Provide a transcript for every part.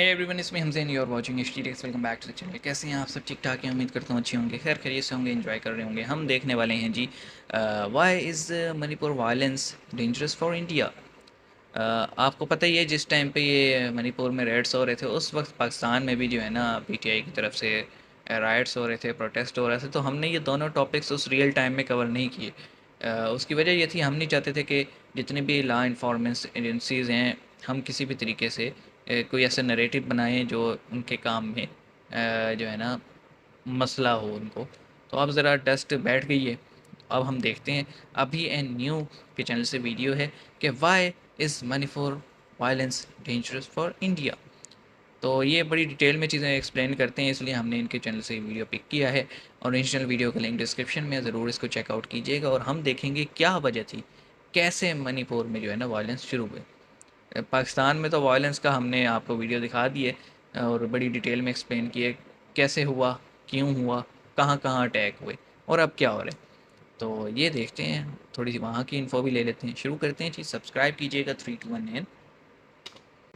हे everyone, इसमें Hamzain you are watching HTX। Welcome back to the channel. कैसे हैं आप सब? ठीक ठाक हैं, उम्मीद करता हूँ अच्छे होंगे, खैर खैरियत से होंगे, एंजॉय कर रहे होंगे। हम देखने वाले हैं जी why is Manipur violence dangerous for India. आपको पता ही है, जिस टाइम पे ये मणिपुर में रेड्स हो रहे थे, उस वक्त पाकिस्तान में भी जो है ना PTI की तरफ से राइट्स हो रहे थे, प्रोटेस्ट हो रहे थे। तो हमने ये दोनों टॉपिक्स उस रियल टाइम में कवर नहीं किए। उसकी वजह ये थी, हम नहीं चाहते थे कि जितने भी लॉ इन्फॉर्मेंस एजेंसीज़ हैं, हम किसी भी तरीके से कोई ऐसा नरेटिव बनाएं जो उनके काम में जो है ना मसला हो उनको। तो अब ज़रा डस्ट बैठ गई है। अब हम देखते हैं, अभी एन न्यू के चैनल से वीडियो है कि why is Manipur violence dangerous for India. तो ये बड़ी डिटेल में चीज़ें एक्सप्लेन करते हैं, इसलिए हमने इनके चैनल से वीडियो पिक किया है। और ओरिजिनल वीडियो का लिंक डिस्क्रिप्शन में, ज़रूर इसको चेकआउट कीजिएगा। और हम देखेंगे क्या वजह थी, कैसे मणिपुर में जो है ना वायलेंस शुरू हुए। पाकिस्तान में तो वायलेंस का हमने आपको वीडियो दिखा दिए और बड़ी डिटेल में एक्सप्लेन किए, कैसे हुआ, क्यों हुआ, कहाँ कहाँ अटैक हुए और अब क्या हो रहा है। तो ये देखते हैं, थोड़ी सी वहाँ की इन्फो भी ले लेते हैं। शुरू करते हैं जी। सब्सक्राइब कीजिएगा 3 2 1 एंड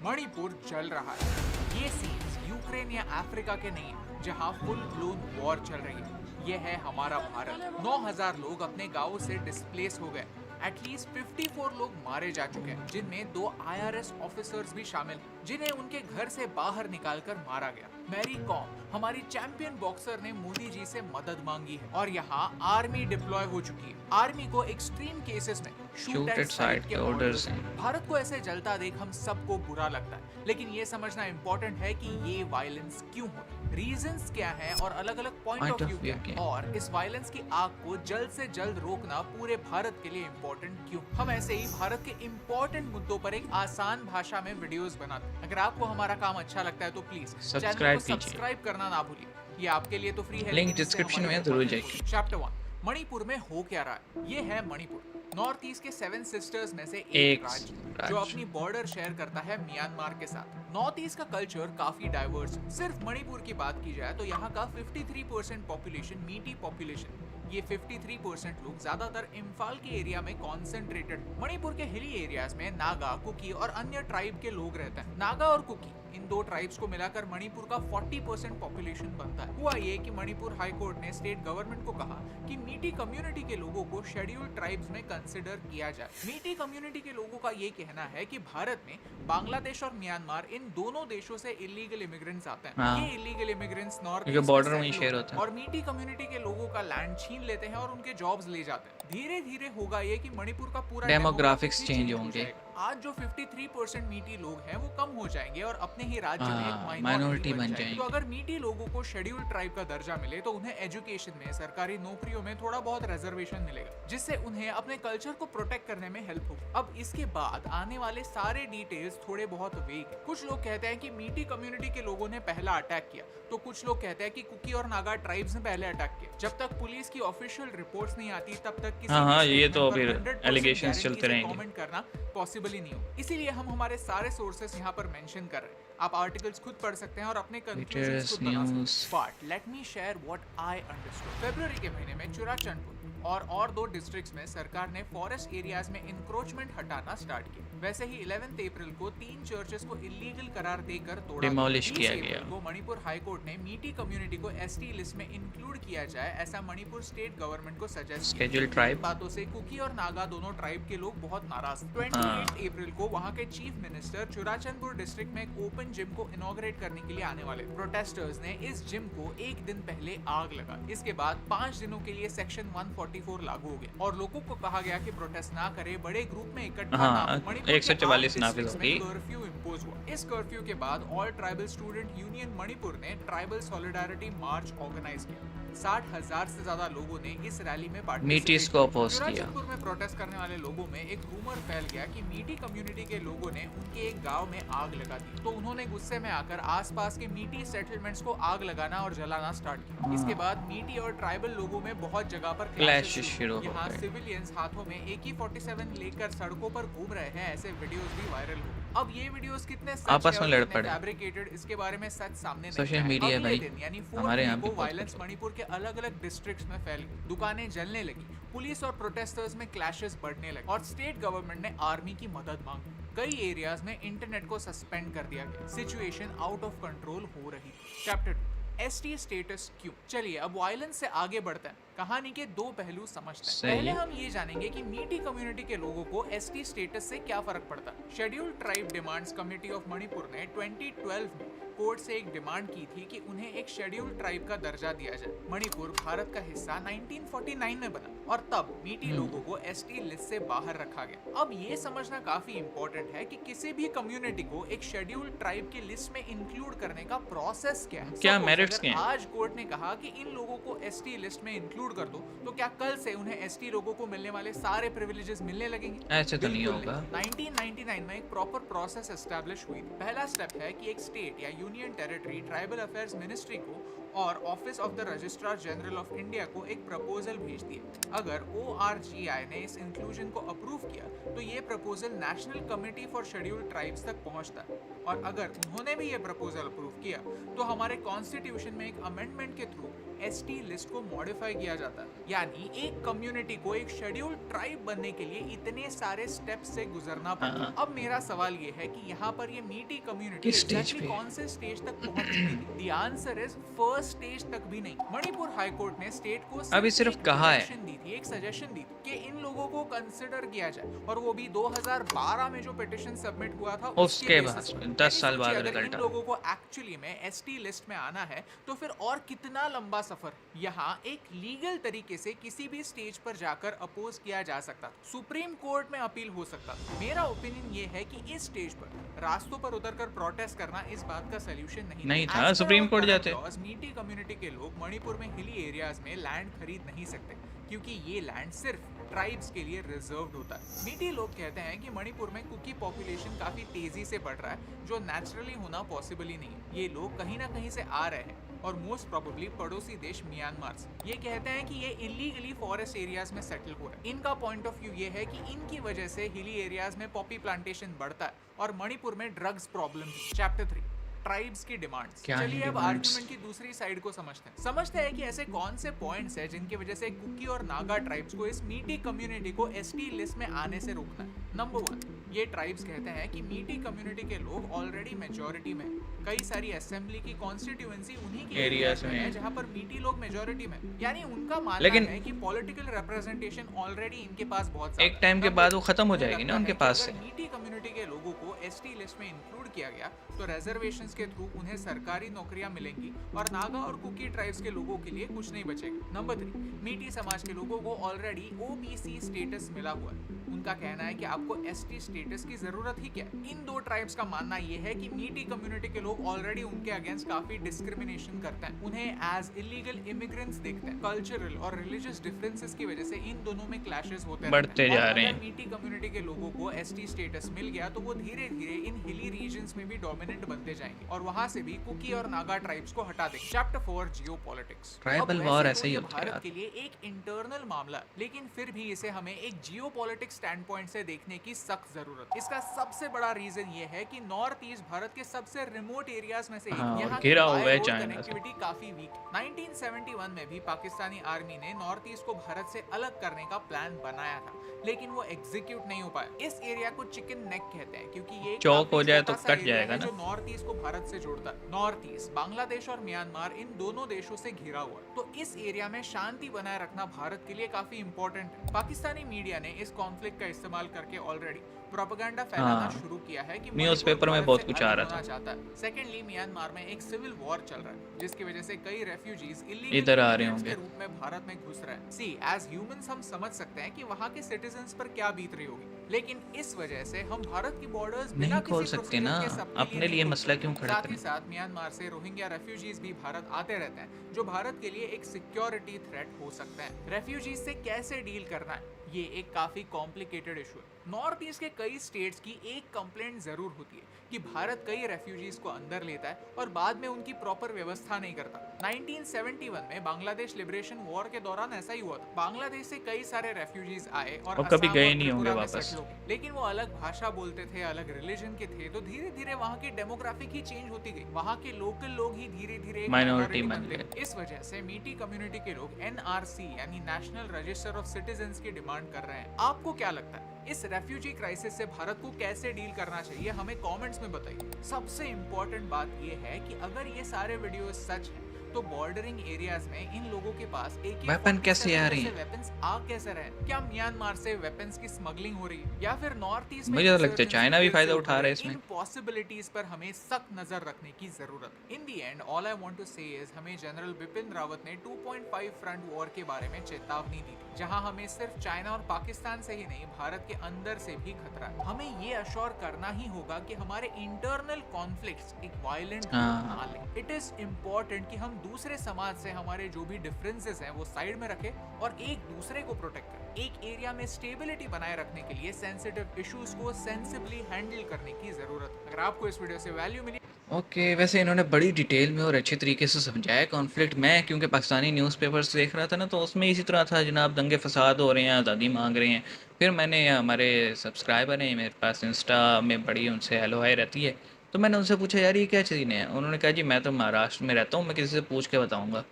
मणिपुर जल रहा है। ये सीन्स यूक्रेन या अफ्रीका के नहीं है, जहां फुल ब्लोन वॉर चल रही है। ये है हमारा भारत। 9,000 लोग अपने गांवों से डिस्प्लेस हो गए। एटलीस्ट 54 लोग मारे जा चुके हैं, जिनमें 2 IRS ऑफिसर्स भी शामिल, जिन्हें उनके घर से बाहर निकालकर मारा गया। मैरी कॉम, हमारी चैंपियन बॉक्सर, ने मोदी जी से मदद मांगी है और यहाँ आर्मी डिप्लॉय हो चुकी है। आर्मी को एक्सट्रीम केसेस में शूट एट साइट के ऑर्डर्स हैं। भारत को ऐसे जलता देख हम सबको बुरा लगता है, लेकिन ये समझना इम्पोर्टेंट है कि ये वायलेंस क्यों हो, रीजंस क्या हैं और अलग अलग पॉइंट ऑफ व्यू क्या है, और इस वायलेंस की आग को जल्द से जल्द रोकना पूरे भारत के लिए इम्पोर्टेंट क्यों। हम ऐसे ही भारत के इम्पोर्टेंट मुद्दों पर एक आसान भाषा में वीडियोस बनाते हैं। अगर आपको हमारा काम अच्छा लगता है तो प्लीज चैनल को सब्सक्राइब करना ना भूलिए। ये आपके लिए तो फ्री है, लिंक डिस्क्रिप्शन में जरूर जाइए। चैप्टर 1, मणिपुर में हो क्या रहा है। ये है मणिपुर, नॉर्थ ईस्ट के 7 सिस्टर्स में से एक राज्य, जो अपनी बॉर्डर शेयर करता है म्यांमार के साथ। नॉर्थ ईस्ट का कल्चर काफी डाइवर्स है। सिर्फ मणिपुर की बात की जाए तो यहाँ का 53% पॉपुलेशन मीटी पॉपुलेशन। ये 53% लोग ज्यादातर इम्फाल के एरिया में कॉन्सेंट्रेटेड। मणिपुर के हिली एरियाज में नागा, कुकी और अन्य ट्राइब के लोग रहते हैं। नागा और कुकी, इन 2 ट्राइब्स को मिलाकर मणिपुर का 40% पॉपुलेशन बनता है। हुआ ये कि मणिपुर हाई कोर्ट ने स्टेट गवर्नमेंट को कहा कि मीटी कम्युनिटी के लोगों को शेड्यूल्ड ट्राइब्स में कंसिडर किया जाए। मीटी कम्युनिटी के लोगों का ये कहना है कि भारत में बांग्लादेश और म्यांमार, इन दोनों देशों से इलीगल इमिग्रेंट्स आते हैं। ये इलीगल इमिग्रेंट्स नॉर्थ बॉर्डर में शेयर होता है और मीटी कम्युनिटी के लोगों का लैंड छीन लेते हैं और उनके जॉब्स ले जाते हैं। धीरे धीरे होगा ये कि मणिपुर का पूरा डेमोग्राफिक्स चेंज होंगे। आज जो 53% मीटी लोग हैं वो कम हो जाएंगे और अपने ही राज्य में एक माइनॉरिटी बन जाएंगे। तो अगर मीटी लोगों को शेड्यूल्ड ट्राइब का दर्जा मिले तो उन्हें एजुकेशन में, सरकारी नौकरियों में थोड़ा बहुत रिजर्वेशन मिलेगा, जिससे उन्हें अपने कल्चर को प्रोटेक्ट करने में हेल्प होगी। अब इसके बाद आने वाले सारे डिटेल्स थोड़े बहुत वेग है। कुछ लोग कहते हैं कि मीटी कम्युनिटी के लोगों ने पहला अटैक किया, तो कुछ लोग कहते हैं कि कुकी और नागा ट्राइब्स ने पहले अटैक किया। जब तक पुलिस की ऑफिशियल रिपोर्ट्स नहीं आती तब तक किसी ये तो फिर एलिगेशंस चलते रहेंगे, कमेंट करना पॉसिबल ही नहीं हो। इसीलिए हम हमारे सारे सोर्सेस यहाँ पर मेंशन कर रहे हैं। आप आर्टिकल्स खुद पढ़ सकते हैं और अपने कंक्लूजन्स खुद बना सकते हैं। But let me share what I understood. फरवरी के महीने में चुराचंदपुर और 2 डिस्ट्रिक्ट्स में सरकार ने फॉरेस्ट एरियाज में इंक्रोचमेंट हटाना स्टार्ट किया। वैसे ही 11 अप्रैल को 3 चर्चेस को इलीगल करार देकर तोड़ा, डिमोलिश किया गया। को मणिपुर हाई कोर्ट ने मीटी कम्युनिटी को ST लिस्ट में इंक्लूड किया जाए, ऐसा मणिपुर स्टेट गवर्नमेंट को सजेस्ट किया। ट्राइब बातों से कुकी और नागा दोनों ट्राइब के लोग बहुत नाराज थे। 28 अप्रैल को वहां के चीफ मिनिस्टर चुराचंदपुर डिस्ट्रिक्ट में एक ओपन जिम को इनॉग्रेट करने के लिए आने वाले। प्रोटेस्टर्स ने इस जिम को एक दिन पहले आग लगा। इसके बाद 5 दिनों के लिए सेक्शन 144 लागू हो गया और लोगों को कहा गया कि प्रोटेस्ट ना करे, बड़े ग्रुप में इकट्ठा ना हो। 144 नाफिज होगी। कर्फ्यू इंपोज हुआ। इस कर्फ्यू के बाद all tribal student union Manipur ने ट्राइबल सॉलिडारिटी मार्च ऑर्गेनाइज किया। 60,000 से ज्यादा लोगों ने इस रैली में मीटीज को अपोज किया। चुराचंदपुर में प्रोटेस्ट करने वाले लोगों में एक रूमर फैल गया कि मीटी कम्युनिटी के लोगों ने उनके एक गांव में आग लगा दी, तो उन्होंने गुस्से में आकर आसपास के मीटी सेटलमेंट्स को आग लगाना और जलाना स्टार्ट किया। इसके बाद मीटी और ट्राइबल लोगों में बहुत जगह पर क्लैश शुरू हो गए। यहाँ सिविलियंस हाथों में AK-47 लेकर सड़कों पर घूम रहे हैं, ऐसे वीडियोस भी वायरल हो। अब ये वीडियोस कितने सच आपस में लड़ पड़े, फैब्रिकेटेड, इसके बारे में सच सामने नहीं सोशल मीडिया भाई यानी हमारे यहाँ वायलेंस मणिपुर के अलग-अलग डिस्ट्रिक्ट्स में फैल गई। दुकानें जलने लगी, पुलिस और प्रोटेस्टर्स में क्लैशेस बढ़ने लगे और स्टेट गवर्नमेंट ने आर्मी की मदद मांगी। कई एरियाज में इंटरनेट को सस्पेंड कर दिया गया। सिचुएशन आउट ऑफ कंट्रोल हो रही थी। चैप्टर एसटी स्टेटस क्यों। चलिए अब वायलेंस से आगे बढ़ते हैं। कहानी के दो पहलू समझते हैं। सही पहले है। हम ये जानेंगे कि मीटी कम्युनिटी के लोगों को एसटी स्टेटस से क्या फर्क पड़ता है। Scheduled tribe demands committee of Manipur ने 2012 में कोर्ट से एक डिमांड की थी कि उन्हें एक शेड्यूल्ड ट्राइब का दर्जा दिया जाए। मणिपुर भारत का हिस्सा 1949 में बना और तब मीटी लोगों को एसटी लिस्ट से बाहर रखा गया। अब ये समझना काफी इंपॉर्टेंट है कि किसी भी कम्युनिटी को एक शेड्यूल्ड ट्राइब की लिस्ट में इंक्लूड करने का प्रोसेस क्या है। क्या Suppose merits अगर क्या हैं? आज कोर्ट ने कहा कि इन लोगों को एसटी लिस्ट में इंक्लूड कर दो, तो क्या कल से उन्हें एसटी लोगों को मिलने वाले सारे प्रिविलेजेस मिलने लगेंगे? ऐसे तो नहीं बिल्कुल होगा। 1999 में एक प्रॉपर प्रोसेस एस्टैब्लिश हुई थी। पहला स्टेप है कि एक स्टेट या union territory tribal affairs ministry को और office of the registrar general of India को एक प्रपोजल भेज दिए। अगर ORGI ने इस इंक्लूजन को अप्रूव किया तो ये proposal national committee for scheduled tribes तक पहुंचता है और अगर उन्होंने भी ये प्रपोजल अप्रूव किया तो हमारे कॉन्स्टिट्यूशन में एक अमेंडमेंट के थ्रू एसटी लिस्ट को मॉडिफाई किया जाता है। यानी एक कम्युनिटी को एक शेड्यूल्ड ट्राइब बनने के लिए इतने सारे स्टेप्स से गुजरना पड़ता है। अब मेरा सवाल ये है कि यहाँ पर ये मीटी कम्युनिटी किस स्टेज पे? कौन से स्टेज तक पहुंच चुकी थी? The answer is first stage तक भी नहीं। मणिपुर हाई कोर्ट ने स्टेट को अभी सिर्फ एक कहा है। suggestion दी थी, एक सजेशन दी थी कि इन लोगों को कंसिडर किया जाए और वो भी 2012 में जो पिटिशन सबमिट हुआ था उसके basis बाद, पर। 10 साल यानी बाद सोचिए, अगर रिजल्ट इन आ लोगों को एक्चुअली में एसटी लिस्ट में आना है तो फिर और कितना लंबा सफर। यहाँ एक लीगल तरीके से किसी भी स्टेज पर जाकर अपोज किया जा सकता, सुप्रीम कोर्ट में अपील हो सकता। मेरा ओपिनियन ये है कि इस स्टेज पर रास्तों पर उतरकर प्रोटेस्ट करना इस बात का सोल्यूशन नहीं था, सुप्रीम कोर्ट जाते। मीटी कम्युनिटी के लोग मणिपुर में हिली एरियाज में लैंड खरीद नहीं सकते क्योंकि ये लैंड सिर्फ ट्राइब्स के लिए रिजर्व्ड होता है। मीटी लोग कहते हैं कि मणिपुर में कुकी पॉपुलेशन काफी तेजी से बढ़ रहा है जो नेचुरली होना पॉसिबल ही नहीं है। ये लोग कहीं ना कहीं से आ रहे हैं और मोस्ट प्रोबेबली पड़ोसी देश म्यांमार से। ये कहते हैं कि ये इलीगली फॉरेस्ट एरियाज में सेटल हो रहे हैं। इनका पॉइंट ऑफ व्यू ये है कि इनकी वजह से हिली एरियाज में पॉपी प्लांटेशन बढ़ता है और मणिपुर में ड्रग्स प्रॉब्लम। चैप्टर 3 ट्राइब्स की डिमांड्स। क्या है चलिए अब demands? आर्गुमेंट की दूसरी साइड को समझते हैं कि ऐसे कौन से पॉइंट्स हैं जिनकी वजह से कुकी और नागा ट्राइब्स को इस मीटी कम्युनिटी को एसटी लिस्ट में आने से रोकना है। नंबर 1, ये ट्राइब्स कहते हैं कि मीटी कम्युनिटी के लोग ऑलरेडी मेजॉरिटी में, कई सारी असेंबली की कॉन्स्टिट्यूएंसी उन्हीं के Areas में है में। जहां पर मीटी लोग मेजॉरिटी में, यानी उनका मानना लेकिन है कि पॉलिटिकल रिप्रेजेंटेशन ऑलरेडी इनके पास बहुत ज्यादा एक टाइम के है। बाद वो खत्म हो मुझे जाएगी ना लगता उनके है कि पास अगर से। मीटी कम्युनिटी के लोगों को एसटी लिस्ट में इंक्लूड किया गया तो रिजर्वेशंस के थ्रू उन्हें सरकारी नौकरियां मिलेंगी और नागा और कुकी ट्राइब्स के लोगों के लिए कुछ नहीं बचेगा। नंबर 3, मीटी समाज के लोगों को ऑलरेडी ओबीसी स्टेटस मिला हुआ है। उनका कहना है कि आपको एसटी स्टेटस की जरूरत ही क्या है। इन दो ट्राइब्स का मानना यह है कि मीटी कम्युनिटी के लोग ऑलरेडी उनके अगेंस्ट काफी डिस्क्रिमिनेशन करते हैं, उन्हें एज इलीगल इमिग्रेंट्स देखते हैं। कल्चरल और रिलीजियस डिफरेंसेस की वजह से इन दोनों में क्लैशेस होते बढ़ते रहते हैं। जा और रहे अगर हैं। मीटी कम्युनिटी के लोगों को एसटी स्टेटस मिल गया तो वो धीरे धीरे इन हिली रीजन्स में भी डोमिनेंट बनते जाएंगे और वहां से भी कुकी और नागा ट्राइब्स को हटा देंगे। Chapter 4 geopolitics. Tribal अब war वैसे ऐसे तो ही ये होता है भारत यार। के लिए एक इंटरनल मामला है, लेकिन फिर भी इसे हमें एक जियोपॉलिटिक्स स्टैंड पॉइंट से देखने की सख्त जरूरत है। इसका सबसे बड़ा रीजन ये है कि नॉर्थ ईस्ट भारत के सबसे रिमोट एरियाज में से एक, हाँ, और यहाँ की घिरा हुआ है बाय रोड चाइना से। कनेक्टिविटी काफी वीक। 1971 में भी पाकिस्तानी आर्मी ने नॉर्थ ईस्ट को भारत से अलग करने का प्लान बनाया था, लेकिन वो एग्जीक्यूट नहीं हो पाया। इस एरिया को चिकन नेक कहते हैं क्योंकि ये चौक काफी हो जाए छोटा तो सा कट एरिया जाएगा है ना। जो नॉर्थ ईस्ट को भारत से जोड़ता है। नॉर्थ ईस्ट बांग्लादेश और म्यांमार इन दोनों देशों से घिरा हुआ है, तो इस एरिया में शांति बनाए रखना भारत के लिए काफी इंपॉर्टेंट है। पाकिस्तानी मीडिया ने इस कॉन्फ्लिक्ट का इस्तेमाल करके ऑलरेडी प्रोपेगेंडा फैलाना हाँ, शुरू किया है कि न्यूज़पेपर में मणिपुर बहुत भारत कुछ से आ अलग रहा था। होना चाहता है। सेकेंडली, म्यांमार में एक सिविल वॉर चल रहा है जिसकी वजह से कई रेफ्यूजीज इधर आ रहे के होंगे। रूप में भारत में घुस रहे हैं। सी एज ह्यूमंस हम समझ सकते हैं कि वहाँ के सिटीजन्स पर क्या बीत रही होगी, लेकिन इस वजह से हम भारत की बॉर्डर्स बिना नहीं खोल किसी सकते प्रोसीजर ना, के सबके अपने नहीं लिए खोल मसला सकते। क्यों खड़ा साथ ही करें? साथ म्यांमार से रोहिंग्या रेफ्यूजीज भी भारत आते रहते हैं जो भारत के लिए एक सिक्योरिटी थ्रेट हो सकते हैं। रेफ्यूजीज से कैसे डील करना है ये एक काफी कॉम्प्लिकेटेड इशू है। नॉर्थ ईस्ट के कई स्टेट्स की एक कंप्लेंट जरूर होती है कि भारत कई रेफ्यूजीज को अंदर लेता है और बाद में उनकी प्रॉपर व्यवस्था नहीं करता। 1971 में बांग्लादेश लिबरेशन वॉर के दौरान ऐसा ही हुआ था। बांग्लादेश से कई सारे रेफ्यूजीज आए और और कभी असम गए और नहीं होंगे त्रिपुरा में वापस। सेटल हो गए, लेकिन वो अलग भाषा बोलते थे, अलग रिलीजन के थे, तो धीरे धीरे वहाँ की डेमोग्राफिक ही चेंज होती गई। वहाँ के लोकल लोग ही धीरे धीरे एक माइनॉरिटी माइनॉरिटी बन बनते गए। गए। इस वजह से मीटी कम्युनिटी के लोग एनआरसी यानी नेशनल रजिस्टर ऑफ सिटीजंस की डिमांड कर रहे हैं। आपको क्या लगता है इस रेफ्यूजी क्राइसिस से भारत को कैसे डील करना चाहिए? हमें कमेंट्स में बताइए। सबसे इंपॉर्टेंट बात यह है कि अगर ये सारे वीडियो सच हैं तो बॉर्डरिंग एरियाज में इन लोगों के पास वेपन कैसे आ रही AK-47 है? वेपन्स आ कैसे रहे? क्या म्यांमार से वेपन्स की स्मगलिंग हो रही है या फिर नॉर्थ ईस्ट में मुझे तो लगता है इंसर्जेंसी चाइना भी फिर से फायदा उभर उठा रहा है रही? इसमें। इन पॉसिबिलिटीज पर हमें सख्त नजर रखने की जरूरत है। In the end all I want to say is हमें जनरल बिपिन रावत ने 2.5 फ्रंट वॉर के बारे में चेतावनी दी थी, जहां हमें सिर्फ चाइना और पाकिस्तान से ही नहीं भारत के अंदर से भी खतरा है। हमें ये अश्योर करना ही होगा कि हमारे इंटरनल कॉन्फ्लिक्ट्स एक वायलेंट रूप ना ले। इट इज इम्पोर्टेंट कि हम दूसरे समाज से हमारे जो भी डिफरेंसेस हैं वो साइड में रखें और एक दूसरे को प्रोटेक्ट करें। एक एरिया में स्टेबिलिटी बनाए रखने के लिए सेंसिटिव इश्यूज को सेंसिबली हैंडल करने की जरूरत है। अगर आपको इस वीडियो से वैल्यू मिली ओके, वैसे इन्होंने बड़ी डिटेल में और अच्छे तरीके से समझाया कॉन्फ्लिक्ट। मैं क्योंकि पाकिस्तानी न्यूज़पेपर्स देख रहा था ना, तो उसमें इसी तरह था, जनाब दंगे फसाद हो रहे हैं, आज़ादी मांग रहे हैं। फिर मैंने हमारे सब्सक्राइबर हैं मेरे पास, इंस्टा में बड़ी उनसे हेलो हाय रहती है, तो मैंने उनसे पूछा यार ये क्या चीज़ है? उन्होंने कहा जी मैं तो महाराष्ट्र में रहता हूँ, मैं किसी से पूछ के बताऊँगा।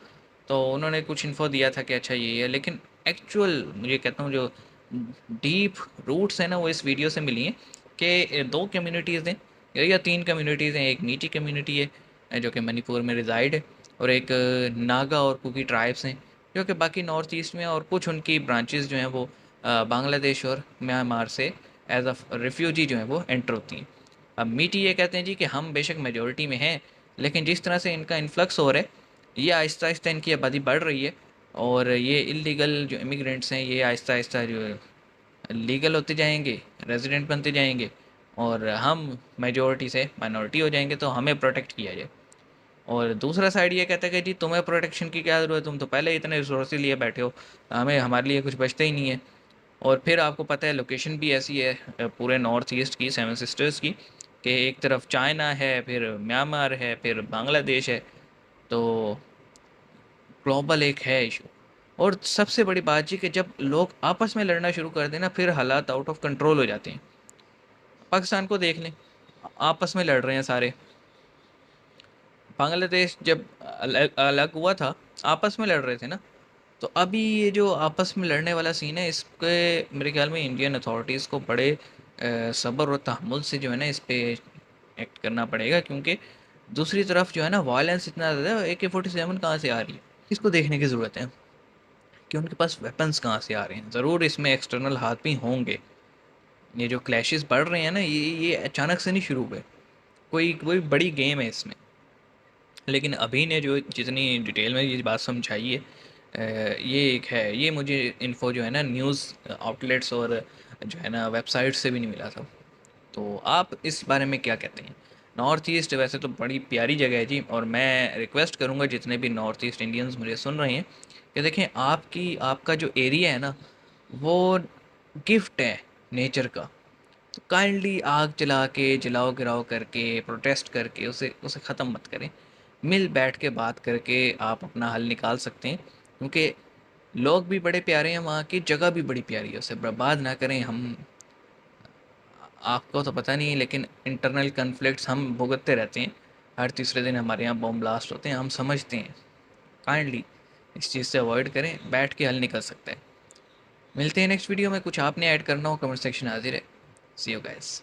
तो उन्होंने कुछ इन्फो दिया था कि अच्छा ये है, लेकिन एक्चुअल मुझे कहता हूँ जो डीप रूट्स हैं ना वो इस वीडियो से मिली हैं कि दो कम्युनिटीज़ हैं या तीन कम्युनिटीज़ हैं। एक मीटी कम्युनिटी है जो कि मणिपुर में रिजाइड है, और एक नागा और कुकी ट्राइब्स हैं जो कि बाकी नॉर्थ ईस्ट में, और कुछ उनकी ब्रांचेस जो हैं वो बांग्लादेश और म्यांमार से एज अ रिफ्यूजी जो हैं वो एंटर होती हैं। अब मीटी ये कहते हैं जी कि हम बेशक मेजोरिटी में हैं, लेकिन जिस तरह से इनका इन्फ्लक्स हो रहा है, ये आहिस्ता आहिस्ता इनकी आबादी बढ़ रही है, और ये इलीगल जो इमिग्रेंट्स हैं ये आहिस्ता आहिस्ता जो लीगल होते जाएंगे, रेजिडेंट बनते जाएंगे, और हम मेजोरिटी से माइनॉरिटी हो जाएंगे, तो हमें प्रोटेक्ट किया जाए। और दूसरा साइड ये कहता है कि जी तुम्हें प्रोटेक्शन की क्या ज़रूरत है, तुम तो पहले ही इतने रिसोर्स लिए बैठे हो, हमें हमारे लिए कुछ बचता ही नहीं है। और फिर आपको पता है लोकेशन भी ऐसी है पूरे नॉर्थ ईस्ट की, सेवन सिस्टर्स की, कि एक तरफ चाइना है, फिर म्यांमार है, फिर बांग्लादेश है, तो ग्लोबल एक है इशू। और सबसे बड़ी बात जी कि जब लोग आपस में लड़ना शुरू कर दें ना, फिर हालात आउट ऑफ कंट्रोल हो जाते हैं। पाकिस्तान को देख लें, आपस में लड़ रहे हैं सारे। बांग्लादेश जब अलग अलग हुआ था, आपस में लड़ रहे थे ना। तो अभी ये जो आपस में लड़ने वाला सीन है, इसके मेरे ख्याल में इंडियन अथॉरिटीज़ को बड़े सब्र और तहम्मुल से जो है ना इस पे एक्ट करना पड़ेगा, क्योंकि दूसरी तरफ जो है ना वायलेंस इतना ज़्यादा है। AK-47 कहाँ से आ रही है, इसको देखने की ज़रूरत है कि उनके पास वेपन्स कहाँ से आ रहे हैं। ज़रूर इसमें एक्सटर्नल हाथ भी होंगे। ये जो क्लैशेस बढ़ रहे हैं ना, ये अचानक से नहीं शुरू हुए, कोई कोई बड़ी गेम है इसमें। लेकिन अभी ने जो जितनी डिटेल में ये बात समझाई है, ये एक है, ये मुझे इन्फो जो है ना न्यूज़ आउटलेट्स और जो है ना वेबसाइट से भी नहीं मिला था। तो आप इस बारे में क्या कहते हैं? नॉर्थ ईस्ट वैसे तो बड़ी प्यारी जगह है जी, और मैं रिक्वेस्ट करूँगा जितने भी नॉर्थ ईस्ट इंडियंस मुझे सुन रहे हैं कि देखें, आपका जो एरिया है ना वो गिफ्ट है नेचर का। तो काइंडली आग जला के, जलाओ गिराओ करके, प्रोटेस्ट करके उसे उसे ख़त्म मत करें। मिल बैठ के बात करके आप अपना हल निकाल सकते हैं, क्योंकि लोग भी बड़े प्यारे हैं, वहाँ की जगह भी बड़ी प्यारी है, उसे बर्बाद ना करें। हम आपको तो पता नहीं, लेकिन इंटरनल कन्फ्लिक्ट्स हम भुगतते रहते हैं। हर तीसरे दिन हमारे यहाँ बम ब्लास्ट होते हैं, हम समझते हैं। काइंडली इस चीज़ से अवॉइड करें, बैठ के हल निकल सकता है। मिलते हैं नेक्स्ट वीडियो में। कुछ आपने ऐड करना हो कमेंट सेक्शन हाजिर है। सी यू गाइस।